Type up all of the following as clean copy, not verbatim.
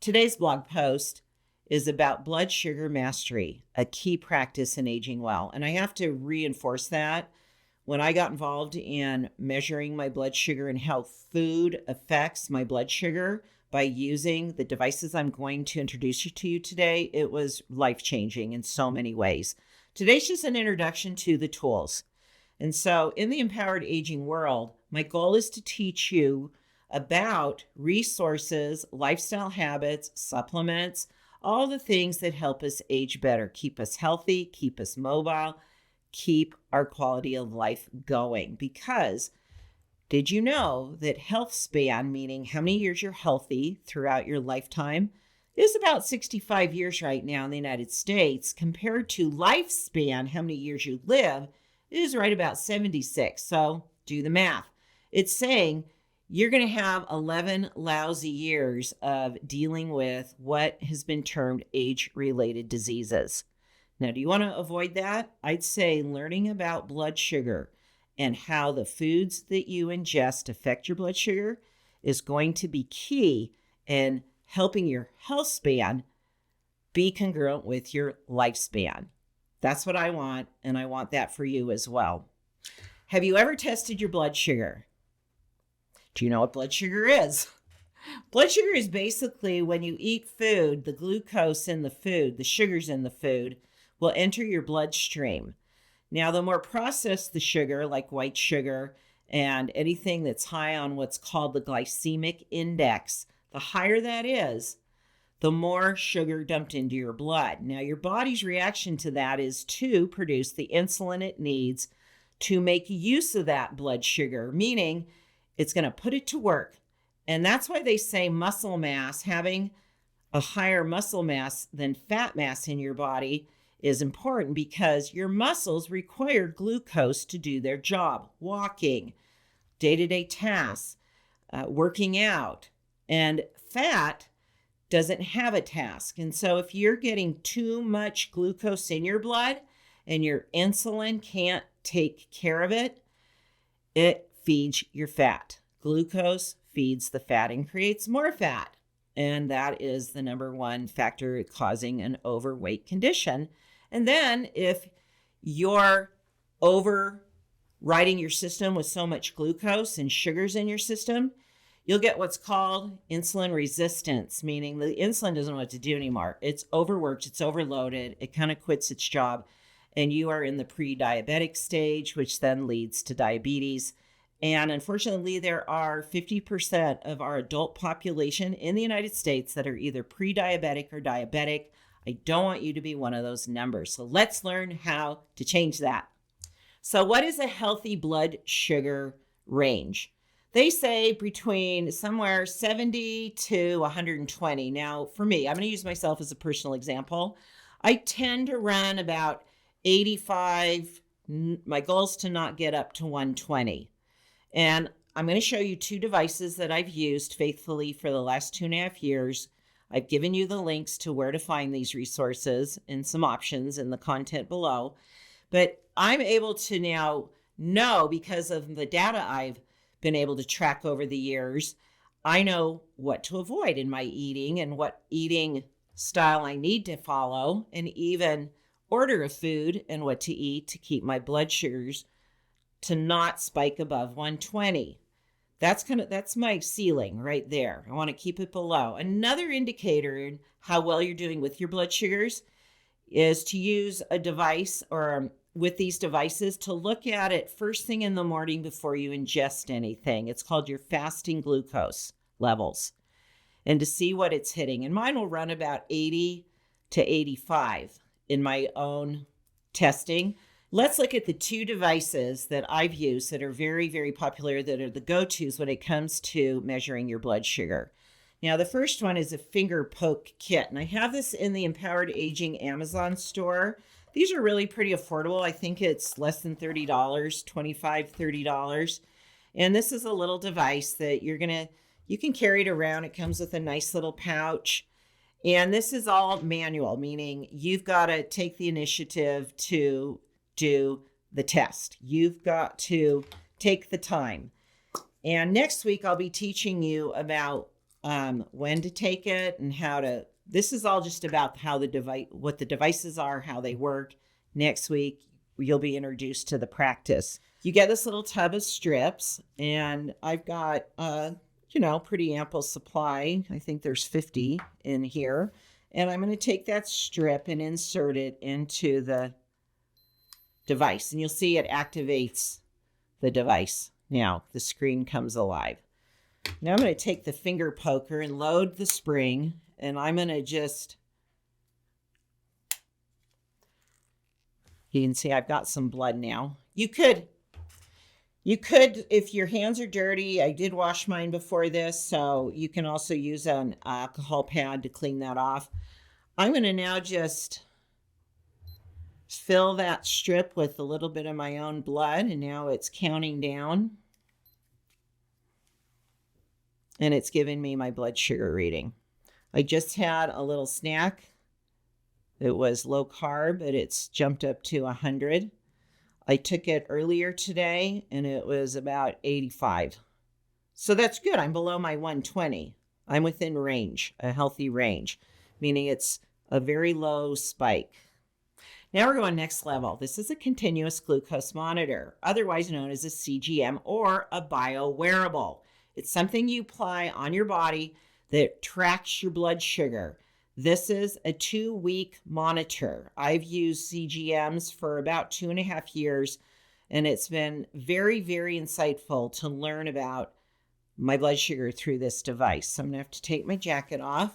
Today's blog post is about blood sugar mastery, a key practice in aging well. And I have to reinforce that. When I got involved in measuring my blood sugar and how food affects my blood sugar by using the devices I'm going to introduce you to today, it was life-changing in so many ways. Today's just an introduction to the tools. And so in the empowered aging world, my goal is to teach you about resources, lifestyle habits, supplements, all the things that help us age better, keep us healthy, keep us mobile, keep our quality of life going. Because did you know that health span, meaning how many years you're healthy throughout your lifetime, is about 65 years right now in the United States, compared to lifespan, how many years you live, is right about 76. So do the math. It's saying you're going to have 11 lousy years of dealing with what has been termed age-related diseases. Now, do you want to avoid that? I'd say learning about blood sugar and how the foods that you ingest affect your blood sugar is going to be key in helping your health span be congruent with your lifespan. That's what I want, and I want that for you as well. Have you ever tested your blood sugar? Do you know what blood sugar is? Blood sugar is basically when you eat food, the glucose in the food, the sugars in the food, will enter your bloodstream. Now, the more processed the sugar, like white sugar and anything that's high on what's called the glycemic index, the higher that is, the more sugar dumped into your blood. Now, your body's reaction to that is to produce the insulin it needs to make use of that blood sugar, meaning it's going to put it to work. And that's why they say muscle mass, having a higher muscle mass than fat mass in your body is important, because your muscles require glucose to do their job, walking, day-to-day tasks, working out. And fat doesn't have a task. And so if you're getting too much glucose in your blood and your insulin can't take care of it, it feeds your fat. Glucose feeds the fat and creates more fat. And that is the number one factor causing an overweight condition. And then if you're overriding your system with so much glucose and sugars in your system, you'll get what's called insulin resistance, meaning the insulin doesn't know what to do anymore. It's overworked, it's overloaded, it kind of quits its job, and you are in the pre-diabetic stage, which then leads to diabetes. And unfortunately, there are 50% of our adult population in the United States that are either pre-diabetic or diabetic. I don't want you to be one of those numbers. So let's learn how to change that. So what is a healthy blood sugar range? They say between somewhere 70 to 120. Now, for me, I'm going to use myself as a personal example. I tend to run about 85. My goal is to not get up to 120. And I'm going to show you two devices that I've used faithfully for the last 2.5 years. I've given you the links to where to find these resources and some options in the content below. But I'm able to now know, because of the data I've been able to track over the years, I know what to avoid in my eating and what eating style I need to follow, and even order of food and what to eat to keep my blood sugars to not spike above 120. That's my ceiling right there. I want to keep it below. Another indicator in how well you're doing with your blood sugars is to use a device, or with these devices, to look at it first thing in the morning before you ingest anything. It's called your fasting glucose levels, and to see what it's hitting. And mine will run about 80 to 85 in my own testing. Let's look at the two devices that I've used that are very, very popular, that are the go-tos when it comes to measuring your blood sugar. Now, the first one is a finger poke kit, and I have this in the Empowered Aging Amazon store. These are really pretty affordable. I think it's less than $30, $25, $30. And this is a little device that you can carry it around. It comes with a nice little pouch. And this is all manual, meaning you've got to take the initiative to do the test. You've got to take the time. And next week, I'll be teaching you about when to take it and how to. This is all just about how what the devices are, how they work. Next week, you'll be introduced to the practice. You get this little tub of strips, and I've got, pretty ample supply. I think there's 50 in here. And I'm going to take that strip and insert it into the device. And you'll see it activates the device. Now, the screen comes alive. Now I'm going to take the finger poker and load the spring, and I'm going to you can see I've got some blood now. You could, if your hands are dirty, I did wash mine before this, so you can also use an alcohol pad to clean that off. I'm going to now just fill that strip with a little bit of my own blood, and now it's counting down. And it's giving me my blood sugar reading. I just had a little snack. It was low carb, but it's jumped up to 100. I took it earlier today, and it was about 85. So that's good. I'm below my 120. I'm within range, a healthy range, meaning it's a very low spike. Now we're going next level. This is a continuous glucose monitor, otherwise known as a CGM or a bio-wearable. It's something you apply on your body that tracks your blood sugar. This is a 2-week monitor. I've used CGMs for about 2.5 years, and it's been very, very insightful to learn about my blood sugar through this device. So I'm gonna have to take my jacket off.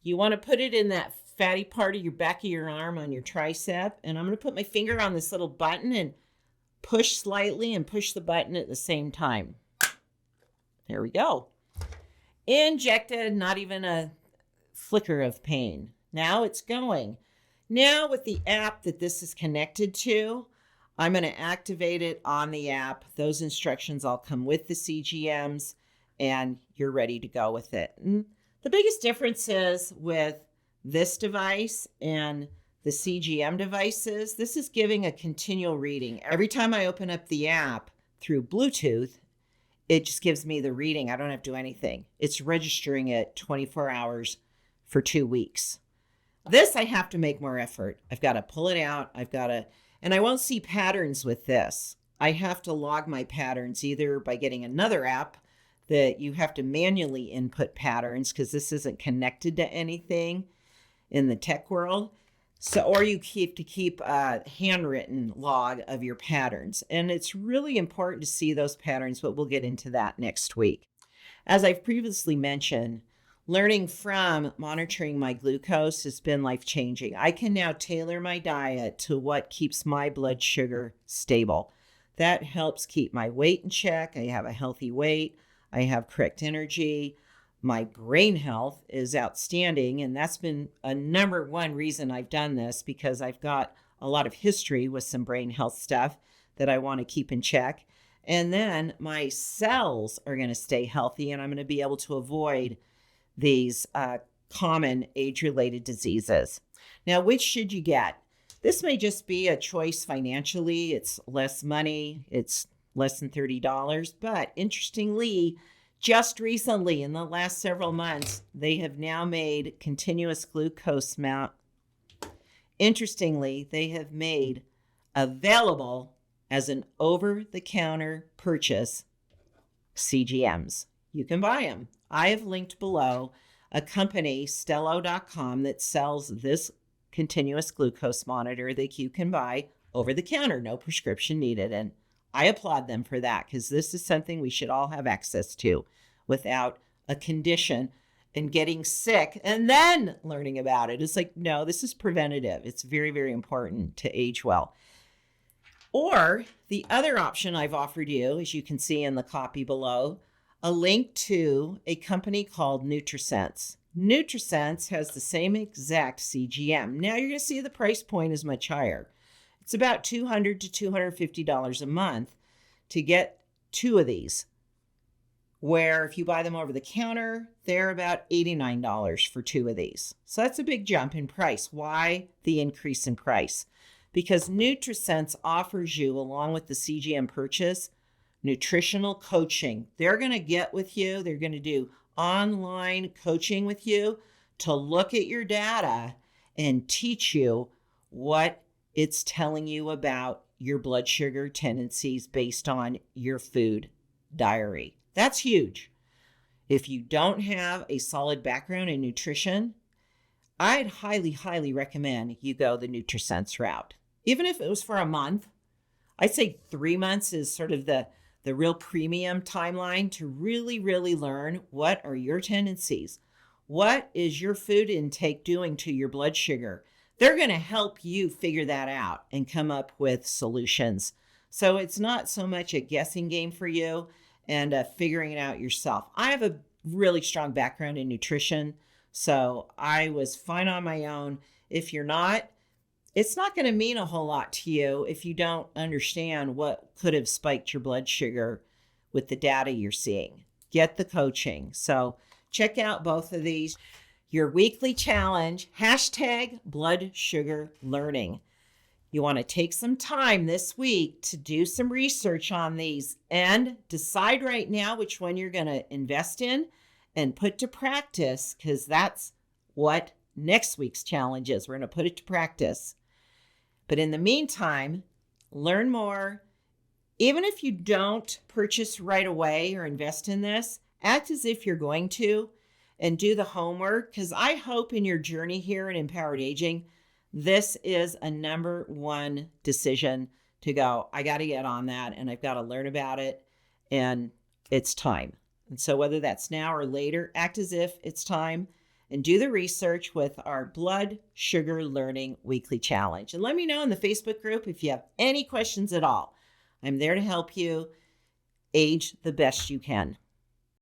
You wanna put it in that fatty part of your back of your arm on your tricep, and I'm gonna put my finger on this little button and push slightly and push the button at the same time. There we go. Injected, not even a flicker of pain. Now it's going. Now with the app that this is connected to, I'm going to activate it on the app. Those instructions all come with the CGMs, and you're ready to go with it. And the biggest difference is with this device and the CGM devices, this is giving a continual reading. Every time I open up the app through Bluetooth, it just gives me the reading. I don't have to do anything. It's registering it 24 hours for 2 weeks. This, I have to make more effort. I've got to pull it out. And I won't see patterns with this. I have to log my patterns either by getting another app that you have to manually input patterns because this isn't connected to anything in the tech world. So, or you keep a handwritten log of your patterns. And it's really important to see those patterns, but we'll get into that next week. As I've previously mentioned, learning from monitoring my glucose has been life-changing. I can now tailor my diet to what keeps my blood sugar stable. That helps keep my weight in check. I have a healthy weight. I have correct energy. My brain health is outstanding, and that's been a number one reason I've done this, because I've got a lot of history with some brain health stuff that I want to keep in check. And then my cells are going to stay healthy, and I'm going to be able to avoid these common age-related diseases. Now, which should you get? This may just be a choice financially. It's less money. It's less than $30. But interestingly, just recently, in the last several months, they have now made continuous glucose mount. Interestingly, they have made available as an over-the-counter purchase CGMs. You can buy them. I have linked below a company, Stello.com, that sells this continuous glucose monitor that you can buy over the counter, no prescription needed. And I applaud them for that, because this is something we should all have access to without a condition and getting sick and then learning about it. It's like, no, this is preventative. It's very, very important to age well. Or the other option I've offered you, as you can see in the copy below, a link to a company called NutriSense. NutriSense has the same exact CGM. Now you're going to see the price point is much higher. It's about $200 to $250 a month to get 2 of these, where if you buy them over the counter, they're about $89 for 2 of these. So that's a big jump in price. Why the increase in price? Because NutriSense offers you, along with the CGM purchase, nutritional coaching. They're going to get with you. They're going to do online coaching with you to look at your data and teach you what it's telling you about your blood sugar tendencies based on your food diary. That's huge. If you don't have a solid background in nutrition, I'd highly, highly recommend you go the NutriSense route. Even if it was for a month, I'd say 3 months is sort of the real premium timeline to really, really learn what are your tendencies. What is your food intake doing to your blood sugar? They're going to help you figure that out and come up with solutions. So it's not so much a guessing game for you and figuring it out yourself. I have a really strong background in nutrition, so I was fine on my own. If you're not, it's not going to mean a whole lot to you if you don't understand what could have spiked your blood sugar with the data you're seeing. Get the coaching. So check out both of these. Your weekly challenge, #BloodSugarLearning. You want to take some time this week to do some research on these and decide right now which one you're going to invest in and put to practice, because that's what next week's challenge is. We're going to put it to practice. But in the meantime, learn more. Even if you don't purchase right away or invest in this, act as if you're going to and do the homework, because I hope in your journey here in Empowered Aging, this is a number one decision to go, I got to get on that and I've got to learn about it and it's time. And so whether that's now or later, act as if it's time and do the research with our Blood Sugar Learning Weekly Challenge. And let me know in the Facebook group if you have any questions at all. I'm there to help you age the best you can.